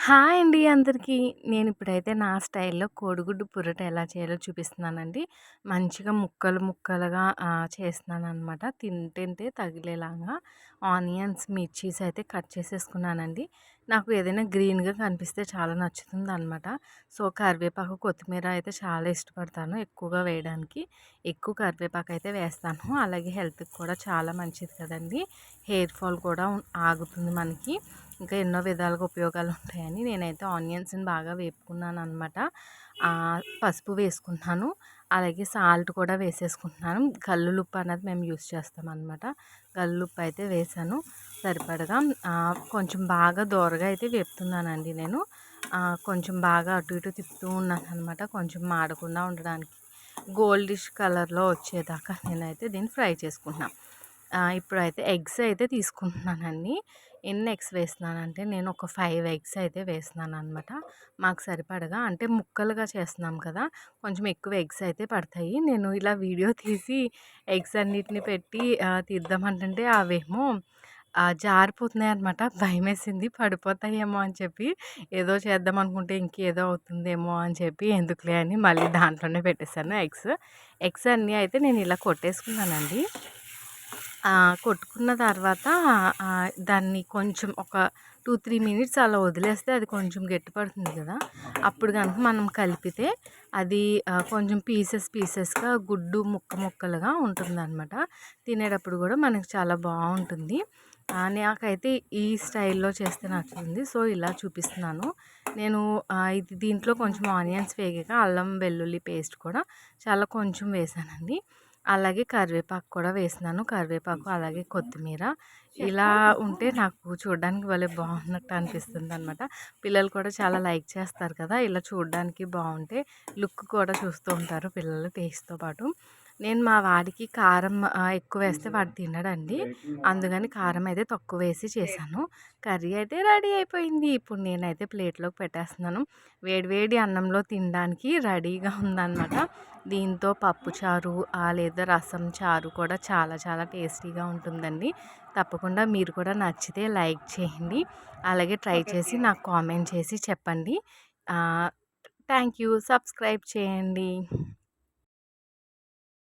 Hi అండి అందరికీ. నేనిప్పుడైతే నా స్టైల్‌లో కోడిగుడ్డు పురట ఎలా చేయాలో చూపిస్తున్నానండి. మంచిగా ముక్కలు ముక్కలుగా చేస్తున్నాననమాట. తింటుంటే తగిలేలాగా ఆనియన్స్, మిర్చీస్ అయితే కట్ చేసేసుకున్నానండి. నాకు ఏదైనా గ్రీన్‌గా కనిపిస్తే చాలా నచ్చుతుందనమాట. సో, కరివేపాకు, కొత్తిమీర అయితే చాలా ఇష్టపడతాను ఎక్కువగా వేయడానికి. ఎక్కువ కరివేపాకయితే వేస్తాను. అలాగే హెల్త్‌కి కూడా చాలా మంచిది కదండీ. హెయిర్ ఫాల్ కూడా ఆగుతుంది మనకి. ఇంకా ఎన్నో విధాలుగా ఉపయోగాలు ఉంటాయని నేనైతే ఆనియన్స్ని బాగా వేపుకున్నాను అనమాట. పసుపు వేసుకుంటున్నాను, అలాగే సాల్ట్ కూడా వేసేసుకుంటున్నాను. కల్లులుప్పు అన్నది మేము యూస్ చేస్తామన్నమాట. కల్లుప్పు అయితే వేసాను సరిపడగా. కొంచెం బాగా దోరగా అయితే వేపుతున్నానండి నేను. కొంచెం బాగా అటు ఇటు తిప్పుతూ ఉన్నాను అనమాట, కొంచెం మాడకుండా ఉండడానికి. గోల్డిష్ కలర్లో వచ్చేదాకా నేనైతే దీన్ని ఫ్రై చేసుకుంటున్నాను. ఇప్పుడైతే ఎగ్స్ అయితే తీసుకుంటున్నానండి. ఎన్ని ఎగ్స్ వేస్తున్నానంటే నేను ఒక 5 ఎగ్స్ అయితే వేస్తున్నాననమాట. మాకు సరిపడగా, అంటే ముక్కలుగా చేస్తున్నాం కదా, కొంచెం ఎక్కువ ఎగ్స్ అయితే పడతాయి. నేను ఇలా వీడియో తీసి ఎగ్స్ అన్నిటిని పెట్టి తీద్దామంటుంటే అవేమో జారిపోతున్నాయన్నమాట. భయమేసింది పడిపోతాయేమో అని చెప్పి. ఏదో చేద్దాం అనుకుంటే ఇంకేదో అవుతుందేమో అని చెప్పి ఎందుకులే అని మళ్ళీ దాంట్లోనే పెట్టేశాను ఎగ్స్. ఎగ్స్ అన్నీ అయితే నేను ఇలా కొట్టేసుకున్నానండి. కొట్టుకున్న తర్వాత దాన్ని కొంచెం ఒక 2, 3 మినిట్స్ అలా వదిలేస్తే అది కొంచెం గట్టిపడుతుంది కదా. అప్పుడు కనుక మనం కలిపితే అది కొంచెం పీసెస్గా గుడ్డు ముక్కలుగా ఉంటుందన్నమాట. తినేటప్పుడు కూడా మనకి చాలా బాగుంటుంది. నాకైతే ఈ స్టైల్లో చేస్తే నచ్చుతుంది. సో, ఇలా చూపిస్తున్నాను నేను. దీంట్లో కొంచెం ఆనియన్స్ వేగాక అల్లం వెల్లుల్లి పేస్ట్ కూడా చాలా కొంచెం వేసానండి. అలాగే కరివేపాకు కూడా వేసినాను. కరివేపాకు అలాగే కొత్తిమీర ఇలా ఉంటే నాకు చూడడానికి భలే బాగున్నట్టు అనిపిస్తుందనమాట. పిల్లలు కూడా చాలా లైక్ చేస్తారు కదా, ఇలా చూడడానికి బాగుంటే లుక్ కూడా చూస్తూ ఉంటారు పిల్లలు టేస్ట్‌తో పాటు. నేను మా వాడికి కారం ఎక్కువ వేస్తే వాడు తినడండి. అందుకని కారం అయితే తక్కువ వేసి చేశాను. కర్రీ అయితే రెడీ అయిపోయింది. ఇప్పుడు నేనైతే ప్లేట్‌లోకి పెట్టేస్తున్నాను. వేడి వేడి అన్నంలో తినడానికి రెడీగా ఉందన్నమాట. దీంతో పప్పుచారు లేదా రసం చారు కూడా చాలా చాలా టేస్టీగా ఉంటుందండి. తప్పకుండా మీరు కూడా నచ్చితే లైక్ చేయండి. అలాగే ట్రై చేసి నాకు కామెంట్ చేసి చెప్పండి. Thank you. సబ్స్క్రైబ్ చేయండి.